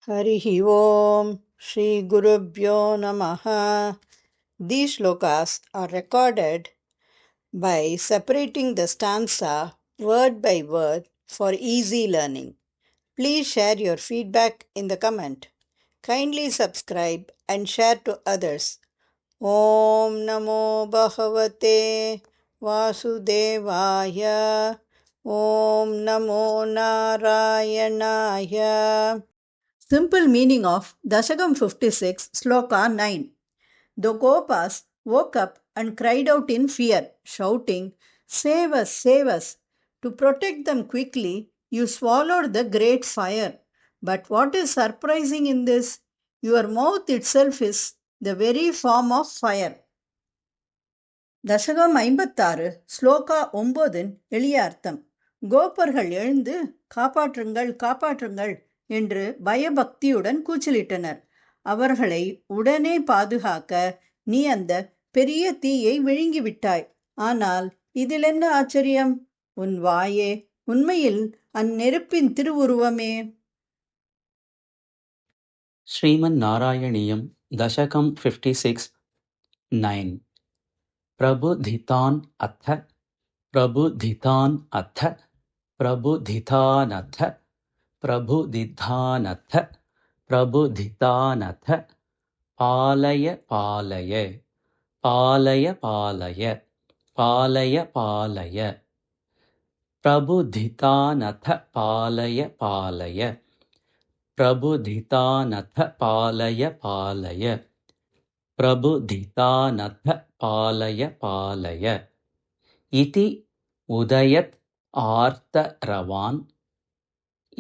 Harihi Om Shri Gurubhyo Namaha. These shlokas are recorded by separating the stanza word by word for easy learning. Please share your feedback in the comment. Kindly subscribe and share to others. Om Namo Bhagavate Vasudevaya. Om Namo Narayanaaya. Simple meaning of Dashakam 56, Sloka 9. The Gopas woke up and cried out in fear, shouting, "Save us, save us!" To protect them quickly, you swallowed the great fire. But what is surprising in this? Your mouth itself is the very form of fire. தசகம் 56 ஸ்லோகா 9 எளிய அர்த்தம். கோபர்கள் எழுந்து காப்பாற்றுங்கள் காப்பாற்றுங்கள் என்று பயபக்தியுடன் கூச்சலிட்டனர். அவர்களை உடனே பாதுகாக்க நீ அந்த பெரிய தீயை விழுங்கிவிட்டாய். ஆனால் இதில் என்ன ஆச்சரியம்? உன் வாயே உண்மையில் அந்நெருப்பின் திருவுருவமே. ஸ்ரீமன் நாராயணியம் தசகம் 56 9 प्रबुधितान् अथ प्रबुधितान् अथ प्रबुधितानथ प्रबुधितानथ प्रबुधितानथ पालय पालय पालय पालय पालय पालय प्रबुधितानथ पालय पालय प्रबुधितानथ पालय पालय प्रबुधितानथ पालय पालय इति उदयत् आर्तरवान्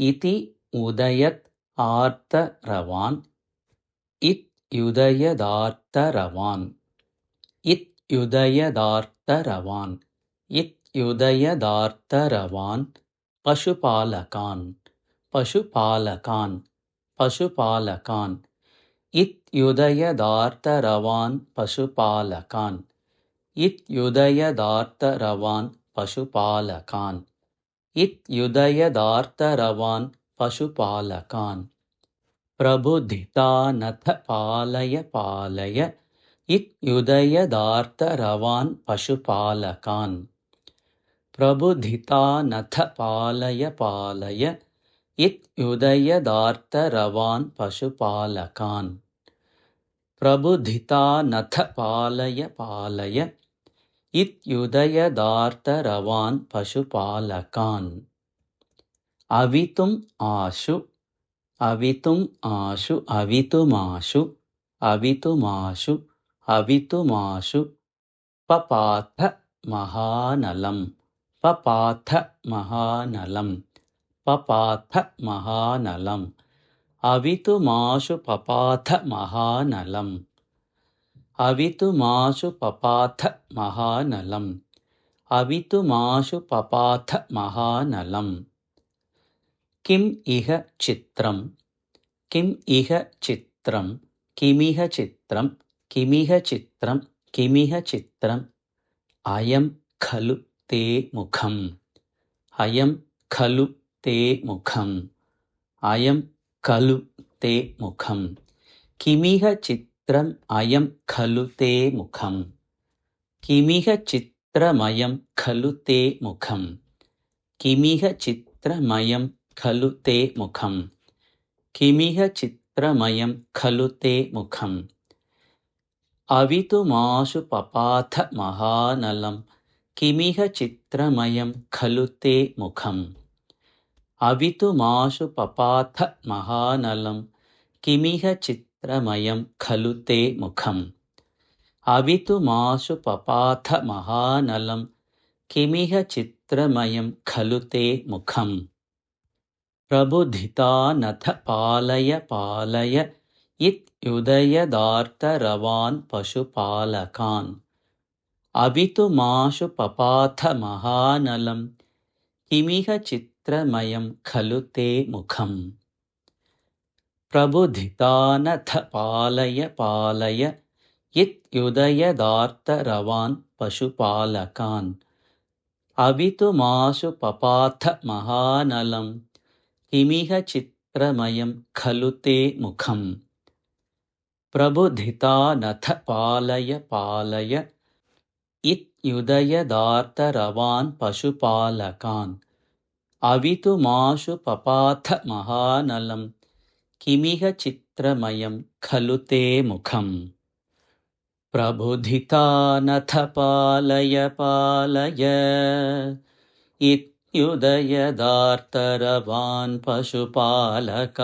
इति उदयत् आर्तरवान् इत्युदयदार्तरवान् इत्युदयदार्तरवान् इत्युदयदार्तरवान् पशुपालकान् पशुपालकान् पशुपालकान् इत्युदयदार्तरवान् पशुपालकान् इत्युदयदार्तरवान् पशुपालकान् इत्युदयदार्तरवान् पशुपालकान् प्रबुधितानथ पालय पालय इत्युदयदार्तरवान् पशुपालकान् प्रबुधितानथ पालय पालय इत्युदयदार्तरवान् पशुपालकान् प्रबुधितानथ पालय पालय इत्युदयदार्तरवान् पशुपालकान् अवितुम् आशु अवितुम् आशु अवितुमाशु अवितुमाशु अवितुमाशु पपाथ महानलम् पपाथ महानलम् पपाथ महानलम् अवितुमाशु पपाथ महानलम् अवितुमाशु पपाथ महानलम् अवितुमाशु पपाथ महानलम् किम् इह चित्रम् किम् इह चित्रम् किमिह चित्रम् किमिह चित्रम् किमिह चित्रम् अयं खलु ते मुखम् अयं खलु ते मुखम् अयं खलु ते मुखम् किमिह चित्रम् अयं खलु ते मुखम् किमिह चित्रमयं खलु ते मुखम् किमिह चित्रमयं खलु ते मुखम् किमिह चित्रमयं खलु ते मुखम् अवितुमाशु पपाथ महानलम् किमिह चित्रमयं खलु ते मुखम् अवितुमाशु पपाथ महानलम् किमिह चित्रमयं खलु ते मुखम् अवितुमाशु पपाथ महानलम् किमिह चित्रमयं खलु ते मुखम् प्रबुधितानथ पालय पालय इत्युदयदार्तरवान् पशुपालकान् अवितुमाशु पपाथ महानलम् किमिह चित्रमयं खलु ते मुखम् प्रबुधितानथ पालय पालय इत्युदयदार्तरवान् पशुपालकान् अवितुमाशु पपाथ महानलम् किमिह चित्रमयं खलु ते मुखम् प्रबुधितानथ पालय पालय इत्युदयदार्तरवान् पशुपालकान् अवितुमाशु पपाथ महानलं किमिह चित्रमयं खलु ते मुखम् प्रबुधितानथ पालय पालय इत्युदयदार्तरवान् पशुपालकान्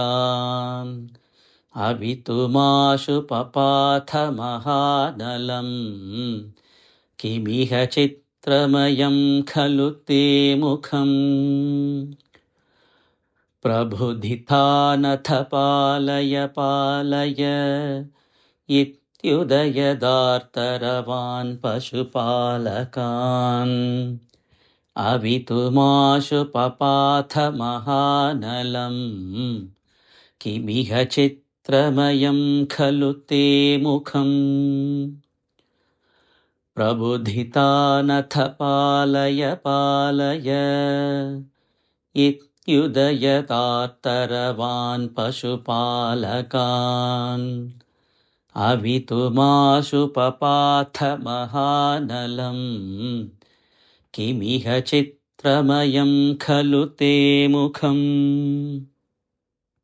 अवितुमाशु पपाथ महानलं किमिह चित्रमयं खलु ते मुखम् प्रबुधितानथ पालय पालय इत्युदयदार्तरवान् पशुपालकान् अवितुमाशु पपाथ महानलं किमिह चित्रमयं खलु ते मुखम् प्रबुधितानथ पालय पालय इत्युदयदार्तरवान् पशुपालकान् अवितुमाशु पपाथ महानलं किमिह चित्रमयं खलु ते मुखम्